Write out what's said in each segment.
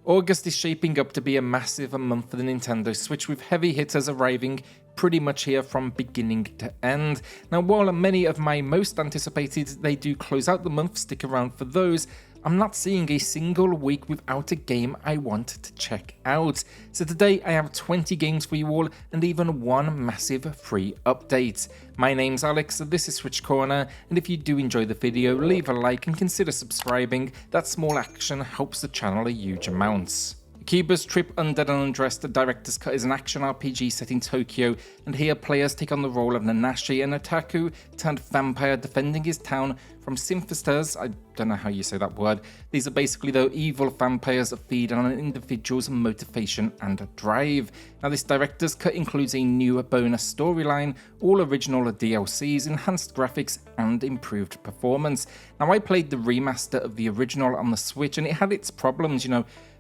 August is shaping up to be a massive month for the Nintendo Switch, with heavy hitters arriving pretty much here from beginning to end. Now, while many of my most anticipated, they do close out the month, stick around for those, I'm not seeing a single week without a game I want to check out. So today I have 20 games for you all and even one massive free update. My name's Alex, this is SwitchCorner, and if you do enjoy the video, leave a like and consider subscribing. That small action helps the channel a huge amount. Akiba's Trip, Undead and Undressed, the director's cut, is an action RPG set in Tokyo, and here players take on the role of Nanashi, an otaku turned vampire defending his town from symphisters. I don't know how you say that word. These are basically the evil vampires that feed on an individual's motivation and drive. Now, this director's cut includes a new bonus storyline, all original DLCs, enhanced graphics and improved performance. Now, I played the remaster of the original on the Switch and it had its problems,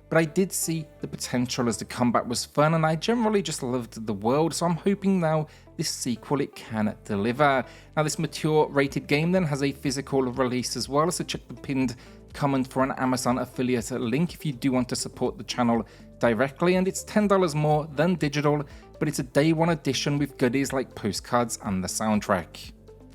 but I did see the potential as the combat was fun and I generally just loved the world, so I'm hoping now this sequel it can deliver. Now, this mature rated game then has a physical release as well, so check the pinned comment for an Amazon affiliate link if you do want to support the channel directly, and it's $10 more than digital, but it's a day one edition with goodies like postcards and the soundtrack.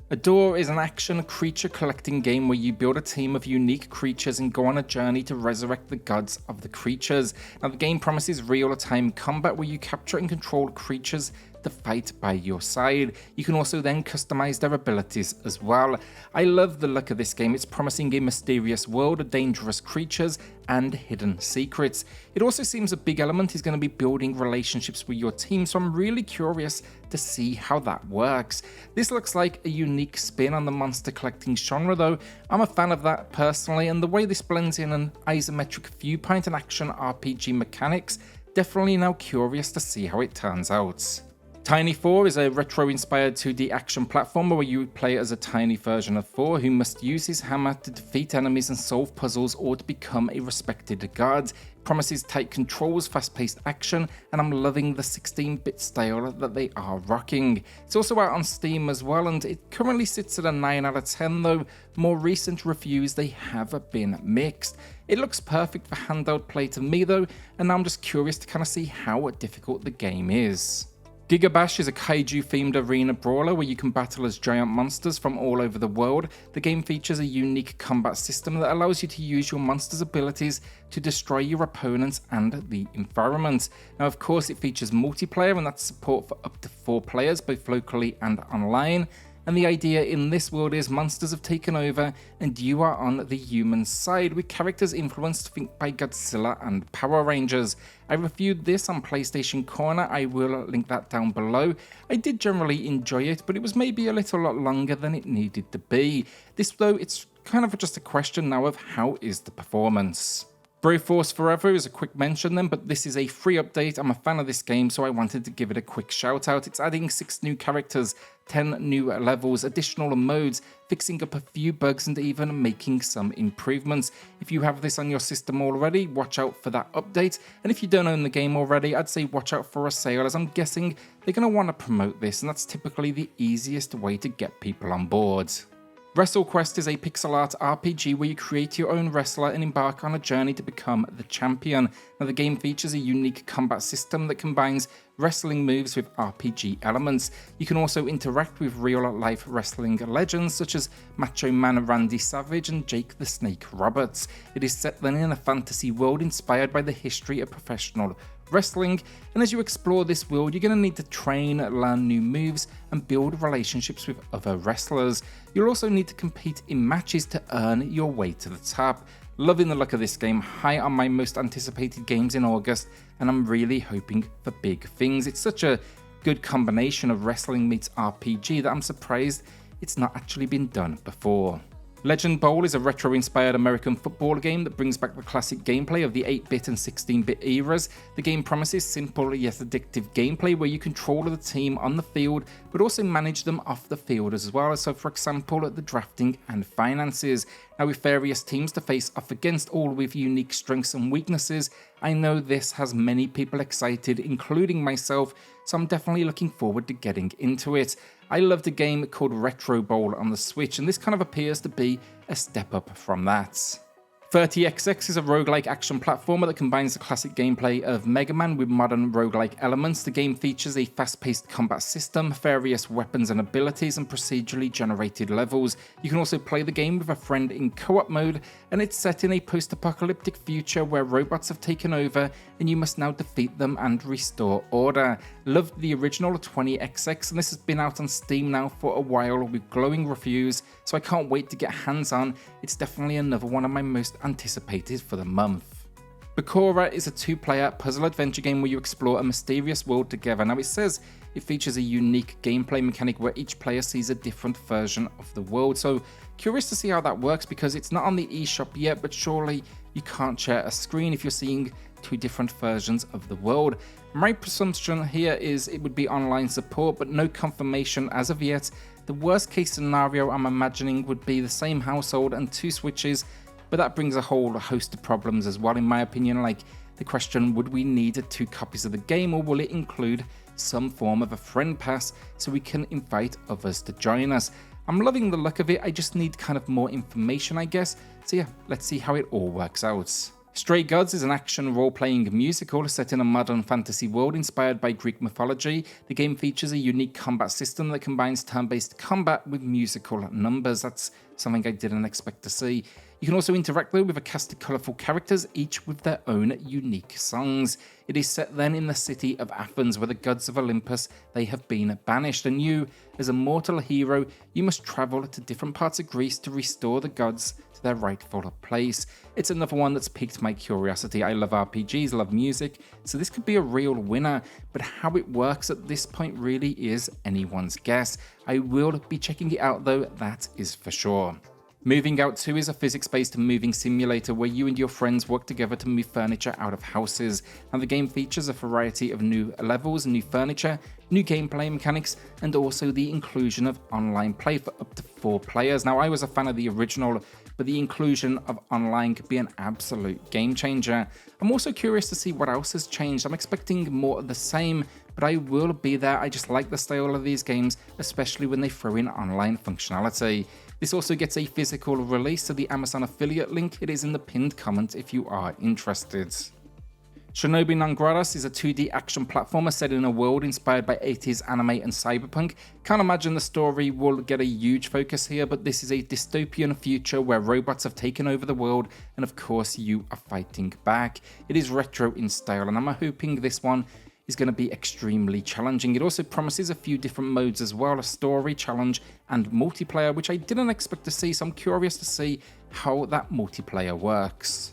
Adore is an action creature collecting game where you build a team of unique creatures and go on a journey to resurrect the gods of the creatures. Now, the game promises real-time combat where you capture and control creatures to fight by your side. You can also then customize their abilities as well. I love the look of this game. It's promising a mysterious world of dangerous creatures and hidden secrets. It also seems a big element is going to be building relationships with your team, so I'm really curious to see how that works. This looks like a unique spin on the monster collecting genre though. I'm a fan of that personally, and the way this blends in an isometric viewpoint and action RPG mechanics, definitely now curious to see how it turns out. Tiny Thor is a retro-inspired 2D action platformer where you play as a tiny version of Thor who must use his hammer to defeat enemies and solve puzzles or to become a respected god. It promises tight controls, fast-paced action, and I'm loving the 16-bit style that they are rocking. It's also out on Steam as well, and it currently sits at a 9 out of 10, though more recent reviews they have been mixed. It looks perfect for handheld play to me though, and now I'm just curious to kind of see how difficult the game is. Gigabash is a kaiju-themed arena brawler where you can battle as giant monsters from all over the world. The game features a unique combat system that allows you to use your monster's abilities to destroy your opponents and the environment. Now, of course, it features multiplayer, and that's support for up to 4 players, both locally and online. And the idea in this world is monsters have taken over and you are on the human side, with characters influenced think by Godzilla and Power Rangers. I reviewed this on PlayStation Corner, I will link that down below. I did generally enjoy it, but it was maybe a little lot longer than it needed to be. This though, it's kind of just a question now of how is the performance. Broforce Forever is a quick mention then, but this is a free update. I'm a fan of this game, so I wanted to give it a quick shout out. It's adding 6 new characters, 10 new levels, additional modes, fixing up a few bugs and even making some improvements. If you have this on your system already, watch out for that update. And if you don't own the game already, I'd say watch out for a sale, as I'm guessing they're going to want to promote this, and that's typically the easiest way to get people on board. Wrestlequest is a pixel art RPG where you create your own wrestler and embark on a journey to become the champion. Now, the game features a unique combat system that combines wrestling moves with RPG elements. You can also interact with real-life wrestling legends such as Macho Man Randy Savage and Jake the Snake Roberts. It is set then in a fantasy world inspired by the history of professional wrestling, and as you explore this world, you're going to need to train, learn new moves, and build relationships with other wrestlers. You'll also need to compete in matches to earn your way to the top. Loving the look of this game, high on my most anticipated games in August, and I'm really hoping for big things. It's such a good combination of wrestling meets RPG that I'm surprised it's not actually been done before. Legend Bowl is a retro-inspired American football game that brings back the classic gameplay of the 8-bit and 16-bit eras. The game promises simple yet addictive gameplay where you control the team on the field, but also manage them off the field as well. So for example, the drafting and finances. Now, with various teams to face off against, all with unique strengths and weaknesses, I know this has many people excited, including myself, so I'm definitely looking forward to getting into it. I loved a game called Retro Bowl on the Switch, and this kind of appears to be a step up from that. 30XX is a roguelike action platformer that combines the classic gameplay of Mega Man with modern roguelike elements. The game features a fast-paced combat system, various weapons and abilities, and procedurally generated levels. You can also play the game with a friend in co-op mode, and it's set in a post-apocalyptic future where robots have taken over and you must now defeat them and restore order. Loved the original 20XX, and this has been out on Steam now for a while with glowing reviews, so I can't wait to get hands on. It's definitely another one of my most anticipated for the month. Bokura is a 2-player puzzle adventure game where you explore a mysterious world together. Now it says it features a unique gameplay mechanic where each player sees a different version of the world, so curious to see how that works because it's not on the eShop yet, but surely you can't share a screen if you're seeing 2 different versions of the world. My presumption here is it would be online support, but no confirmation as of yet. The worst case scenario I'm imagining would be the same household and 2 Switches, but that brings a whole host of problems as well in my opinion, like the question, would we need 2 copies of the game, or will it include some form of a friend pass so we can invite others to join us? I'm loving the look of it, I just need kind of more information I guess, so yeah, let's see how it all works out. Stray Gods is an action role-playing musical set in a modern fantasy world inspired by Greek mythology. The game features a unique combat system that combines turn-based combat with musical numbers. That's something I didn't expect to see. You can also interact though with a cast of colourful characters, each with their own unique songs. It is set then in the city of Athens, where the gods of Olympus, they have been banished, and you, as a mortal hero, you must travel to different parts of Greece to restore the gods to their rightful place. It's another one that's piqued my curiosity. I love RPGs, love music, so this could be a real winner, but how it works at this point really is anyone's guess. I will be checking it out though, that is for sure. Moving Out 2 is a physics-based moving simulator where you and your friends work together to move furniture out of houses, and the game features a variety of new levels, new furniture, new gameplay mechanics, and also the inclusion of online play for up to 4 players. Now, I was a fan of the original, but the inclusion of online could be an absolute game changer. I'm also curious to see what else has changed. I'm expecting more of the same, but I will be there. I just like the style of these games, especially when they throw in online functionality. This also gets a physical release to the Amazon affiliate link. It is in the pinned comment if you are interested. Shinobi Non Grata is a 2D action platformer set in a world inspired by 80s anime and cyberpunk. Can't imagine the story will get a huge focus here, but this is a dystopian future where robots have taken over the world, and of course you are fighting back. It is retro in style, and I'm hoping this one is going to be extremely challenging. It also promises a few different modes as well, a story, challenge, and multiplayer, which I didn't expect to see, so I'm curious to see how that multiplayer works.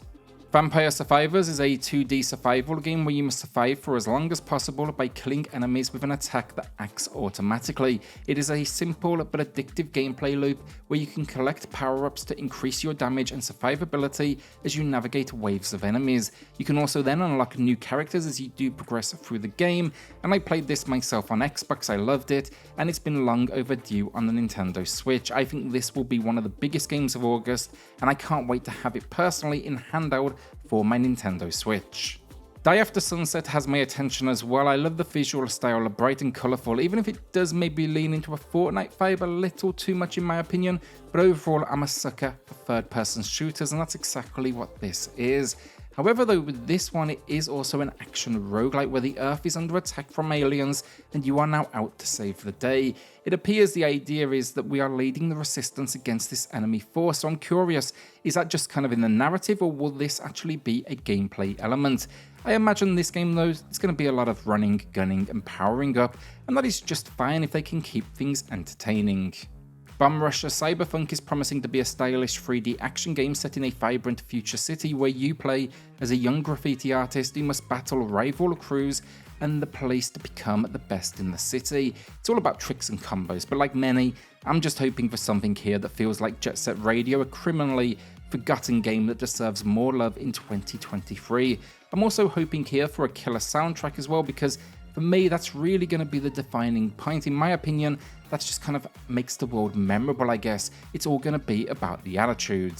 Vampire Survivors is a 2D survival game where you must survive for as long as possible by killing enemies with an attack that acts automatically. It is a simple but addictive gameplay loop where you can collect power-ups to increase your damage and survivability as you navigate waves of enemies. You can also then unlock new characters as you do progress through the game, and I played this myself on Xbox, I loved it, and it's been long overdue on the Nintendo Switch. I think this will be one of the biggest games of August, and I can't wait to have it personally in handheld for my Nintendo Switch. Die After Sunset has my attention as well. I love the visual style, bright and colourful, even if it does maybe lean into a Fortnite vibe a little too much in my opinion, but overall I'm a sucker for third-person shooters, and that's exactly what this is. However though, with this one it is also an action roguelike where the Earth is under attack from aliens and you are now out to save the day. It appears the idea is that we are leading the resistance against this enemy force, so I'm curious, is that just kind of in the narrative, or will this actually be a gameplay element? I imagine this game though, it's going to be a lot of running, gunning and powering up, and that is just fine if they can keep things entertaining. Bomb Rusher Cyberfunk is promising to be a stylish 3D action game set in a vibrant future city where you play as a young graffiti artist who must battle rival crews and the police to become the best in the city. It's all about tricks and combos, but like many, I'm just hoping for something here that feels like Jet Set Radio, a criminally forgotten game that deserves more love in 2023. I'm also hoping here for a killer soundtrack as well, because for me, that's really going to be the defining point. In my opinion, that's just kind of makes the world memorable, I guess. It's all going to be about the attitude.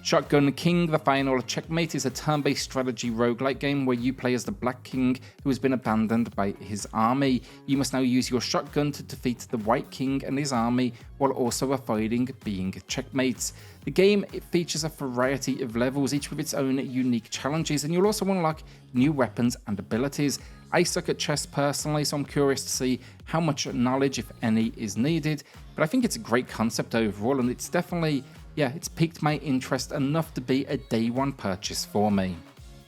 Shotgun King, the final Checkmate, is a turn-based strategy roguelike game where you play as the Black King who has been abandoned by his army. You must now use your shotgun to defeat the White King and his army while also avoiding being checkmates. The game features a variety of levels, each with its own unique challenges, and you'll also unlock new weapons and abilities. I suck at chess personally, so I'm curious to see how much knowledge, if any, is needed, but I think it's a great concept overall, and it's definitely, it's piqued my interest enough to be a day one purchase for me.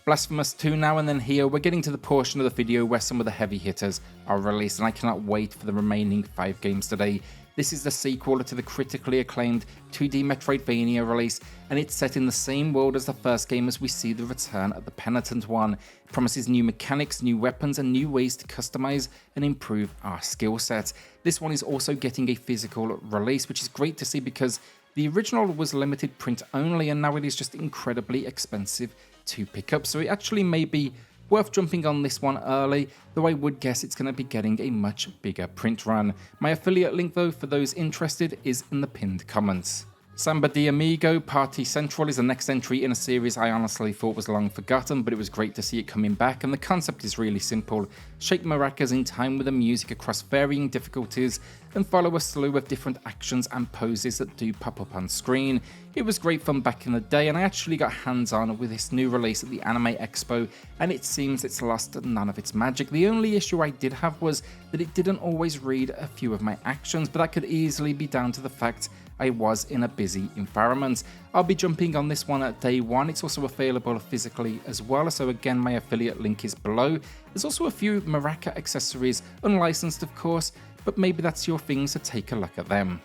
Blasphemous 2 now, and then here we're getting to the portion of the video where some of the heavy hitters are released, and I cannot wait for the remaining 5 games today. This is the sequel to the critically acclaimed 2D Metroidvania release, and it's set in the same world as the first game as we see the return of the Penitent one. It promises new mechanics, new weapons, and new ways to customize and improve our skill sets. This one is also getting a physical release, which is great to see because the original was limited print only, and now it is just incredibly expensive to pick up, so it actually may be worth jumping on this one early, though I would guess it's going to be getting a much bigger print run. My affiliate link though for those interested is in the pinned comments. Samba de Amigo Party Central is the next entry in a series I honestly thought was long forgotten, but it was great to see it coming back, and the concept is really simple. Shake maracas in time with the music across varying difficulties and follow a slew of different actions and poses that do pop up on screen. It was great fun back in the day, and I actually got hands on with this new release at the Anime Expo, and it seems it's lost none of its magic. The only issue I did have was that it didn't always read a few of my actions, but that could easily be down to the fact I was in a busy environment. I'll be jumping on this one at day one. It's also available physically as well, so again my affiliate link is below. There's also a few maraca accessories, unlicensed of course, but maybe that's your thing, so take a look at them.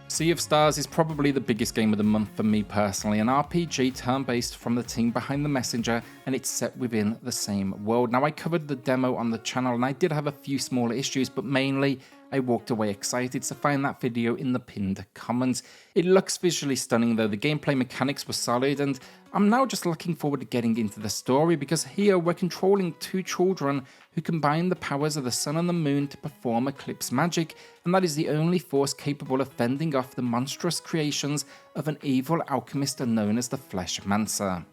Sea of Stars is probably the biggest game of the month for me personally, an RPG turn-based from the team behind The Messenger, and it's set within the same world. Now I covered the demo on the channel and I did have a few smaller issues, but mainly I walked away excited, so find that video in the pinned comments. It looks visually stunning though, the gameplay mechanics were solid, and I'm now just looking forward to getting into the story, because here we're controlling 2 children who combine the powers of the sun and the moon to perform eclipse magic, and that is the only force capable of fending off the monstrous creations of an evil alchemist known as the Fleshmancer.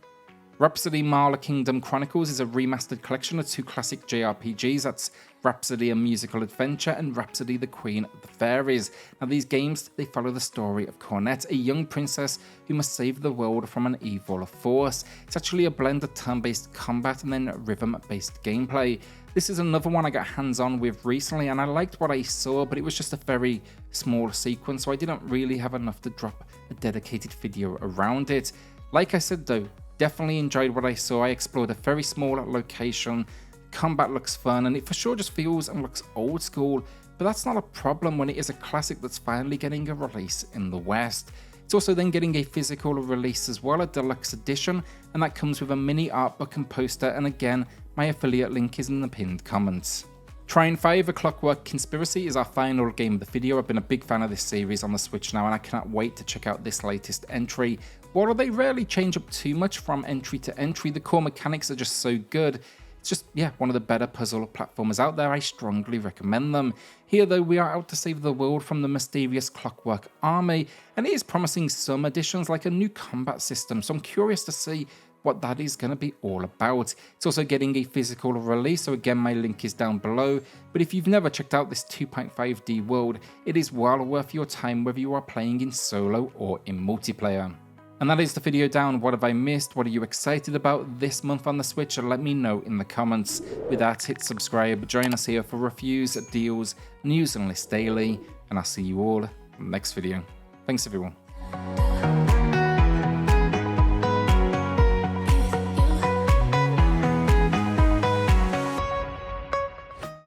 Rhapsody Marl Kingdom Chronicles is a remastered collection of 2 classic JRPGs, that's Rhapsody A Musical Adventure and Rhapsody the Queen of the Fairies. Now these games, they follow the story of Cornet, a young princess who must save the world from an evil force. It's actually a blend of turn-based combat and then rhythm-based gameplay. This is another one I got hands-on with recently, and I liked what I saw, but it was just a very small sequence, so I didn't really have enough to drop a dedicated video around it. Like I said though, definitely enjoyed what I saw. I explored a very small location, combat looks fun, and it for sure just feels and looks old school, but that's not a problem when it is a classic that's finally getting a release in the West. It's also then getting a physical release as well, a deluxe edition, and that comes with a mini art book and poster, and again, my affiliate link is in the pinned comments. Trine 5, A Clockwork Conspiracy is our final game of the video. I've been a big fan of this series on the Switch now, and I cannot wait to check out this latest entry. While they rarely change up too much from entry to entry, the core mechanics are just so good. It's just, one of the better puzzle platformers out there. I strongly recommend them. Here though, we are out to save the world from the mysterious Clockwork army, and it is promising some additions like a new combat system, so I'm curious to see what that is going to be all about. It's also getting a physical release, so again my link is down below, but if you've never checked out this 2.5D world, it is well worth your time whether you are playing in solo or in multiplayer. And that is the video down. What have I missed? What are you excited about this month on the Switch? Let me know in the comments. With that, hit subscribe, join us here for reviews, deals, news and lists daily, and I'll see you all in the next video. Thanks everyone.